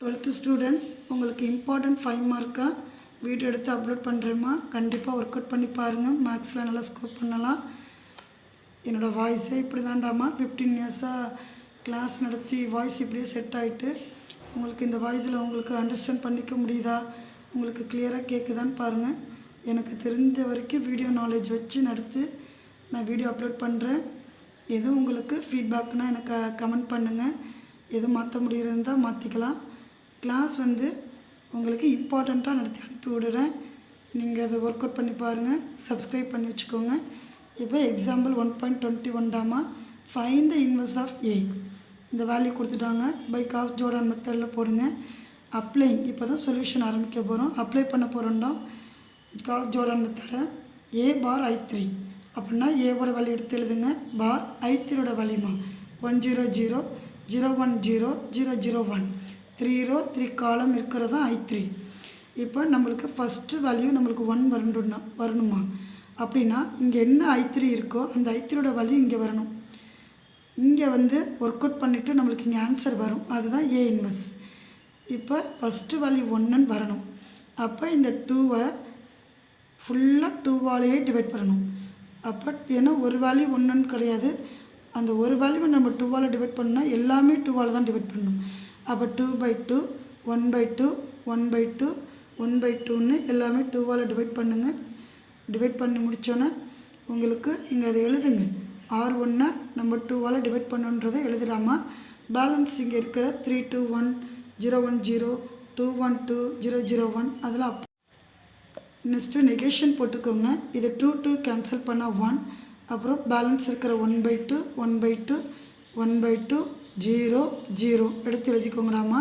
12th student உங்களுக்கு important 5 மார்க்காக video எடுத்து upload பண்ணுறேம்மா. கண்டிப்பாக ஒர்க் அவுட் பண்ணி பாருங்கள். மேக்ஸில் நல்லா ஸ்கோர் பண்ணலாம். என்னோடய வாய்ஸே இப்படி தாண்டாமா 15 இயர்ஸாக கிளாஸ் நடத்தி வாய்ஸ் இப்படியே செட் ஆகிட்டு உங்களுக்கு இந்த வாய்ஸில் உங்களுக்கு அண்டர்ஸ்டாண்ட் பண்ணிக்க முடியுதா, உங்களுக்கு கிளியராக கேட்குதான்னு பாருங்கள். எனக்கு தெரிஞ்ச வரைக்கும் வீடியோ நாலேஜ் வச்சு நடத்து நான் வீடியோ அப்லோட் பண்ணுறேன். எதுவும் உங்களுக்கு ஃபீட்பேக்னால் எனக்கு கமெண்ட் பண்ணுங்கள். எதுவும் மாற்ற முடியறதுந்தால் மாற்றிக்கலாம். கிளாஸ் உங்களுக்கு இம்பார்ட்டண்ட்டாக நடத்தி அனுப்பி விடுறேன். நீங்கள் அதை ஒர்க் அவுட் பண்ணி பாருங்கள். சப்ஸ்கிரைப் பண்ணி வச்சுக்கோங்க. இப்போ example 1.21 find the inverse of A. இந்த வேல்யூ கொடுத்துட்டாங்க. பை காஸ் ஜோர்டன் மெத்தடில் போடுங்க. அப்ளைங் இப்போ தான் சொல்யூஷன் ஆரம்பிக்க போகிறோம். அப்ளை பண்ண போகிறோம்னா காஸ் ஜோர்டன் மெத்தடை ஏ பார் I3 அப்படின்னா ஏவோட வேல்யூ எடுத்து எழுதுங்க. பார் I3யோட வேல்யூமா 100 010 001 3 row 3 column இருக்கிறது தான் I3. இப்போ நம்மளுக்கு ஃபஸ்ட்டு வேல்யூ நம்மளுக்கு 1 வரணுமா அப்படின்னா இங்கே என்ன I3 இருக்கோ அந்த I3யோட வேல்யூ இங்கே வரணும். இங்கே ஒர்க் அவுட் பண்ணிவிட்டு நம்மளுக்கு இங்கே ஆன்சர் வரும். அதுதான் ஏ இன்வர்ஸ். இப்போ ஃபஸ்ட்டு வேல்யூ 1ன்னு வரணும். அப்போ இந்த 2வை ஃபுல்லாக 2வாலேயே டிவைட் பண்ணணும். அப்போ ஏன்னா ஒரு வேல்யூ 1ன்னு கிடையாது. அந்த ஒரு வேல்யூவை நம்ம 2வால் டிவைட் பண்ணால் எல்லாமே 2வால் தான் டிவைட் பண்ணணும். அப்போ 2/2 1/2 1/2 1/2ன்னு எல்லாமே 2வால் டிவைட் பண்ணுங்கள். டிவைட் பண்ணி முடித்தோன்னே உங்களுக்கு இங்கே அதை எழுதுங்க. R1 நம்ம 2வால் டிவைட் பண்ணுன்றதை எழுதலாமா. பேலன்ஸ் இங்கே இருக்கிற 321 010 212 001 அதெல்லாம் நெக்ஸ்ட்டு நெகேஷன் போட்டுக்கோங்க. இது 2 கேன்சல் பண்ணால் 1. அப்புறம் பேலன்ஸ் இருக்கிற 1/2 1/2 1/2 0 0 எடுத்து எழுதிக்கோங்கடாமா.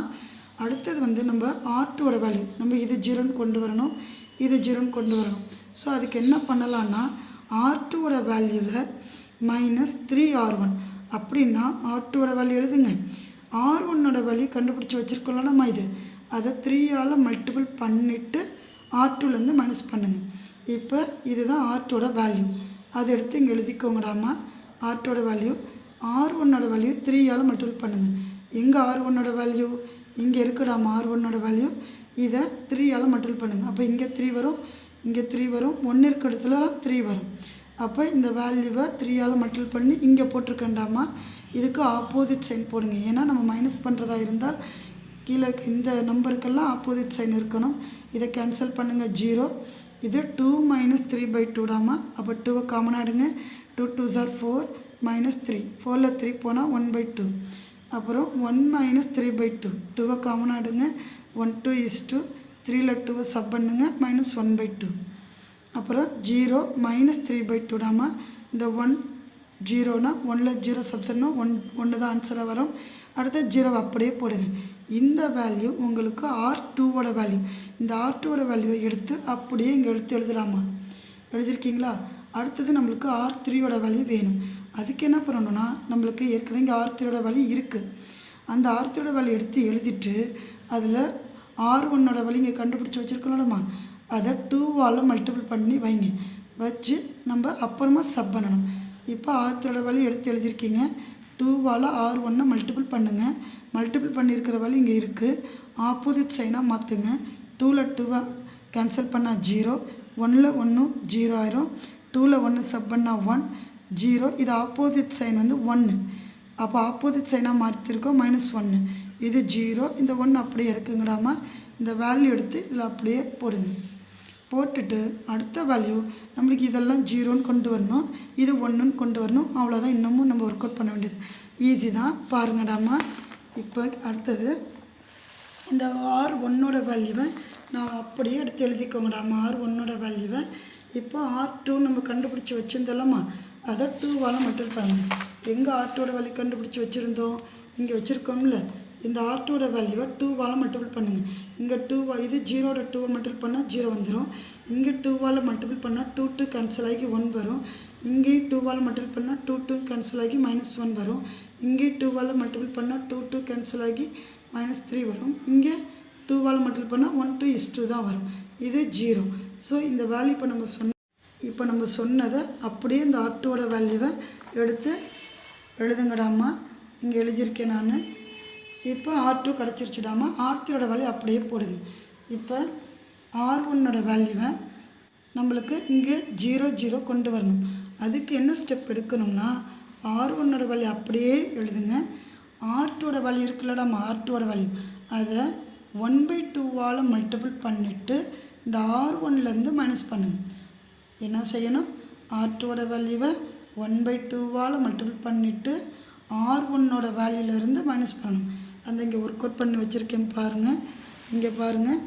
அடுத்தது நம்ம R2வோட வேல்யூ நம்ம இது 0ன்னு கொண்டு வரணும், இது 0ன்னு கொண்டு வரணும். ஸோ அதுக்கு என்ன பண்ணலான்னா R2வோட வேல்யூவில் -3R1 அப்படின்னா R2வோட வேல்யூ எழுதுங்க. R1ஓட வேல்யூ கண்டுபிடிச்சி வச்சுருக்கோம்ல நம்ம இது அதை 3ஆல் மல்டிபிள் பண்ணிவிட்டு R2லேருந்து மைனஸ் பண்ணுங்கள். இப்போ இதுதான் R2வோட வேல்யூ. அதை எடுத்து இங்கே எழுதிக்கோங்கடாமா. R2வோட வேல்யூ R1ஓட வேல்யூ 3ஆல் மல்டிபிள் பண்ணுங்கள். எங்கே R1ஓட வேல்யூ இங்கே இருக்குடாமா. R1ஓட வேல்யூ இதை 3ஆல் மல்டிபிள் பண்ணுங்கள். அப்போ இங்கே 3 வரும், இங்கே 3 வரும், 1 இருக்க இடத்துலலாம் 3 வரும். அப்போ இந்த வேல்யூவை 3ஆல் மல்டிபிள் பண்ணி இங்கே போட்டிருக்கேன்டாமா. இதுக்கு ஆப்போசிட் சைன் போடுங்க. ஏன்னா நம்ம மைனஸ் பண்ணுறதா இருந்தால் கீழே இருக்க இந்த நம்பருக்கெல்லாம் ஆப்போசிட் சைன் இருக்கணும். இதை கேன்சல் பண்ணுங்கள் 0. இது 2 - 3/2டாமா. அப்போ 2வை காமனாக எடுங்க. 2 2s are 4 -3 4ல் 3 போனால் 1/2. அப்புறம் 1 - 3/2 2வை காமனாக எடுங்க. 1 2 is 2 3ல் 2வை சப் பண்ணுங்க -1/2. அப்புறம் 0 -3/2டாமா. இந்த 1 0னா 1ல் 0 சப்ஸ்டிட்யூட்னா 1 தான் ஆன்சராக வரும். அடுத்த 0 அப்படியே போடுங்க. இந்த வேல்யூ உங்களுக்கு R2வோட வேல்யூ. இந்த R2வோட வேல்யூவை எடுத்து அப்படியே இங்கே எடுத்து எழுதலாமா. எழுதியிருக்கீங்களா. அடுத்தது நம்மளுக்கு R3யோட வேல்யூ வேணும். அதுக்கு என்ன பண்ணணும்னா நம்மளுக்கு ஏற்கனவே இங்கே R3யோட வேல்யூ இருக்குது. அந்த R3யோட வேல்யூ எடுத்து எழுதிட்டு அதில் R1ஓட வேல்யூ இங்கே கண்டுபிடிச்சி வச்சுருக்கணும்மா. அதை 2வால் மல்டிபிள் பண்ணி வைங்க. வச்சு நம்ம அப்புறமா சப் பண்ணணும். இப்போ R3யோட வேல்யூ எடுத்து எழுதியிருக்கீங்க. 2வால் R1 மல்டிபிள் பண்ணுங்கள். மல்டிபிள் பண்ணியிருக்கிற வேல்யூ இங்கே இருக்குது. ஆப்போசிட் சைனாக மாற்றுங்க. 2ல் 2வை கேன்சல் பண்ணால் 0 1ல் 1 0 ஆயிரும். 2ல் 1 சப் பண்ணால் 1 0. இது ஆப்போசிட் சைன் 1. அப்போ ஆப்போசிட் சைனாக மாற்றிருக்கோம் -1. இது 0. இந்த 1 அப்படியே இருக்குங்கடாமா. இந்த வேல்யூ எடுத்து இதில் அப்படியே போடுங்க. போட்டுட்டு அடுத்த வேல்யூ நம்மளுக்கு இதெல்லாம் 0ன்னு கொண்டு வரணும், இது 1ன்னு கொண்டு வரணும். அவ்வளோதான். இன்னமும் நம்ம ஒர்க் அவுட் பண்ண வேண்டியது ஈஸி தான். பாருங்கடாமா. இப்போ அடுத்தது இந்த R1ஓட வேல்யூவை நான் அப்படியே எடுத்து எழுதிக்கோங்கடாமா. R1ஓட வேல்யூவை இப்போ R2 நம்ம கண்டுபிடிச்சி வச்சுருந்தோம்மா. அதை 2வால் மல்டிபிள் பண்ணுங்க. எங்கே R2ஓட வேல்யூ கண்டுபிடிச்சி வச்சுருந்தோம் இங்கே வச்சுருக்கோம்ல. இந்த R2ஓட வேல்யூவை 2வால் மல்டிபிள் பண்ணுங்கள். இங்கே 2 இது 0வோட 2வை மல்டிபிள் பண்ணால் 0 வந்துடும். இங்கே 2வால் மல்டிபிள் பண்ணால் 2 2 கேன்சல் ஆகி 1 வரும். இங்கேயும் 2வால் மல்டிபிள் பண்ணால் 2 2 கேன்சல் ஆகி -1 வரும். இங்கே 2வால் மல்டிபிள் பண்ணால் 2 2 கேன்சல் ஆகி -3 வரும். இங்கே 2வால் மல்டிபிள் பண்ணால் 1 2 is 2 தான் வரும். இது 0. ஸோ இந்த வேல்யூ இப்போ நம்ம சொன்னதை அப்படியே இந்த R2ஓட வேல்யூவை எடுத்து எழுதுங்கடாமா. இங்கே எழுதியிருக்கேன் நான். இப்போ R2 கிடச்சிருச்சுடாமா. R3யோட வேல்யூ அப்படியே போடுங்க. இப்போ R1ஓட வேல்யூவை நம்மளுக்கு இங்கே 0 0 கொண்டு வரணும். அதுக்கு என்ன ஸ்டெப் எடுக்கணும்னா R1ஓட வேல்யூ அப்படியே எழுதுங்க. R2ஓட வேல்யூ இருக்குல்லடாமா, R2ஓட வேல்யூ அதை 1/2 மல்டிபிள் பண்ணிவிட்டு இந்த R1லேருந்து மைனஸ் பண்ணுங்க. என்ன செய்யணும்? R2ஓட வேல்யூவை 1/2 மல்டிபிள் பண்ணிவிட்டு R1ஓட வேல்யூலேருந்து மைனஸ் பண்ணணும். அந்த இங்கே ஒர்க் அவுட் பண்ணி வச்சுருக்கேன் பாருங்கள். இங்கே பாருங்கள்,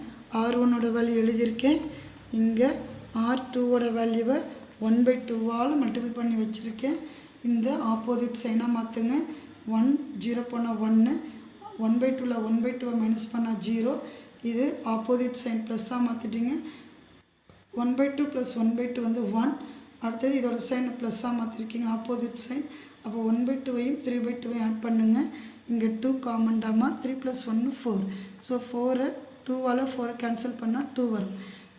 R1ஓட வேல்யூ எழுதியிருக்கேன். இங்கே R2ஓட வேல்யூவை 1/2 மல்டிபிள் பண்ணி வச்சுருக்கேன். இந்த ஆப்போசிட் சைனாக மாற்றுங்க. 1 0 பண்ணால் 1, 1/2ல் 1/2 மைனஸ் பண்ணால் 0. இது ஆப்போசிட் சைன் ப்ளஸ்ஸாக மாற்றிட்டீங்க. 1/2 + 1/2 வந்து 1. அடுத்தது இதோட சைனை ப்ளஸ்ஸாக மாற்றிருக்கீங்க, ஆப்போசிட் சைன். அப்போ 1/2வையும் 3/2வையும் ஆட் பண்ணுங்கள். இங்கே 2 காமன்டாமா. 3 + 1 4. ஸோ 4 2ஆல் 4 கேன்சல் பண்ணால் 2 வரும்.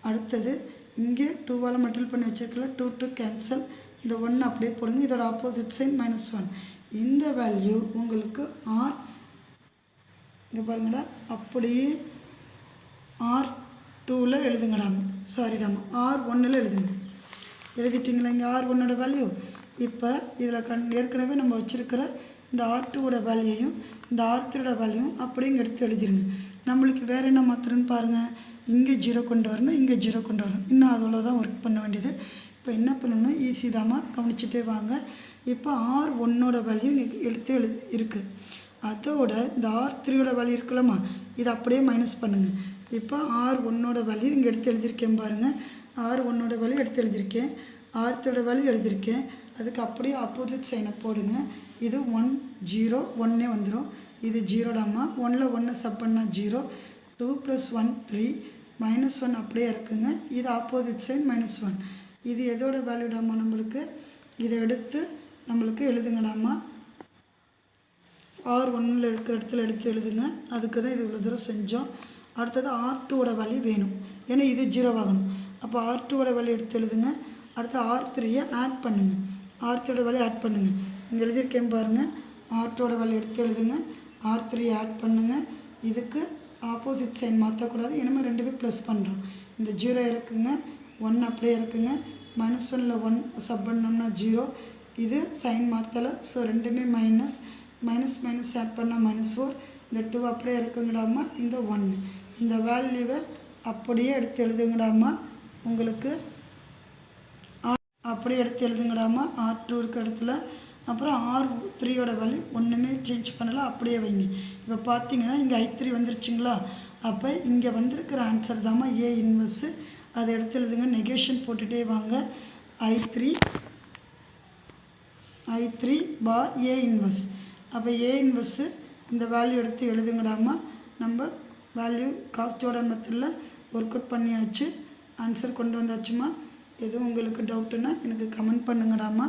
அடுத்தது இங்கே 2ஆல் மல்டிபிள் பண்ணி வச்சுருக்கல, 2 2 கேன்சல். இந்த 1 அப்படியே போடுங்க. இதோட ஆப்போசிட் சைன் -1. இந்த வேல்யூ உங்களுக்கு இங்கே பாருங்கடா, அப்படியே R2ல் எழுதுங்கடாமா. சாரிடாமா, R1ல் எழுதுங்க. எழுதிட்டிங்களா இங்கே R1ஓட வேல்யூ? இப்போ இதில் ஏற்கனவே நம்ம வச்சுருக்கிற இந்த R2ஓட வேல்யூயும் இந்த R3ஓட வேல்யூவும் அப்படியே இங்கே எடுத்து எழுதிருங்க. நம்மளுக்கு வேறு என்ன மாத்திரன்னு பாருங்கள். இங்கே 0 கொண்டு வரணும், இங்கே 0 கொண்டு வரணும். இன்னும் அதோட தான் ஒர்க் பண்ண வேண்டியது. இப்போ என்ன பண்ணணும்னா ஈஸி தாம்மா, கவனிச்சுட்டே வாங்க. இப்போ R1ஓட வேல்யூ இங்கே எடுத்து இருக்குது. அதோட இந்த R3ஓட வேல்யூ இருக்குல்லம்மா, இதை அப்படியே மைனஸ் பண்ணுங்கள். இப்போ R1ஓட வேல்யூ இங்கே எடுத்து எழுதியிருக்கேன் பாருங்கள். R1ஓட வேல்யூ எடுத்து எழுதியிருக்கேன், R3ஓட வேல்யூ எழுதியிருக்கேன். அதுக்கு அப்படியே ஆப்போசிட் சைனை போடுங்க. இது 1 0 1 வந்துடும். இது 0டாமா. 1ல் 1 சப் பண்ணால் 0. 2 + 1 3 -1 அப்படியே இருக்குங்க. இது ஆப்போசிட் சைன் -1. இது எதோட வேல்யூடாமா? நம்மளுக்கு இதை எடுத்து நம்மளுக்கு எழுதுங்கடாமா. R1ல் இருக்கிற இடத்துல எடுத்து எழுதுங்க. அதுக்கு தான் இது இவ்வளோ தூரம் செஞ்சோம். அடுத்தது R2ஓட வேல்யூ வேணும், ஏன்னா இது 0 ஆகணும். அப்போ R2ஓட வேல்யூ எடுத்து எழுதுங்க. அடுத்து R3யை ஆட் பண்ணுங்கள். R3ஓட வேல்யூ ஆட் பண்ணுங்கள். இங்கே எழுதியிருக்கேன் பாருங்கள். R2ஓட வேல்யூ எடுத்து எழுதுங்க. R3 ஆட் பண்ணுங்கள். இதுக்கு ஆப்போசிட் சைன் மாற்றக்கூடாது, இனிமேல் ரெண்டுமே ப்ளஸ் பண்ணுறோம். இந்த 0 இருக்குங்க, 1 அப்படியே இருக்குங்க. -1ல் 1 சப் பண்ணோம்னா 0. இது சைன் மாற்றலை, ஸோ ரெண்டுமே மைனஸ். மைனஸ் ஆட் பண்ணால் -4. இந்த 2 அப்படியே இருக்குங்கடாமா. இந்த 1 இந்த வேல்யூவை அப்படியே எடுத்து எழுதுங்கடாமா. உங்களுக்கு அப்படியே எடுத்து எழுதுங்கடாமா. R2 இருக்கிற இடத்துல. அப்புறம் R3ஓட வேல்யூ ஒன்றுமே சேஞ்ச் பண்ணலை, அப்படியே வைங்க. இப்போ பார்த்தீங்கன்னா இங்கே I3 வந்துருச்சுங்களா. அப்போ இங்கே வந்திருக்கிற ஆன்சர் தாம்மா A இன்வெர்ஸு. அதை எடுத்து எழுதுங்க. நெகேஷன் போட்டுகிட்டே வாங்க. I3 bar A inverse. அப்போ A இன்வெர்ஸு இந்த வேல்யூ எடுத்து எழுதுங்கடாமா. நம்ம வேல்யூ காஸ்ட் ஜோர்டன் மெத்தடில் ஒர்க் அவுட் பண்ணியாச்சு. ஆன்சர் கொண்டு வந்தாச்சுமா. எதுவும் உங்களுக்கு டவுட்டுன்னா எனக்கு கமெண்ட் பண்ணுங்கடாமா.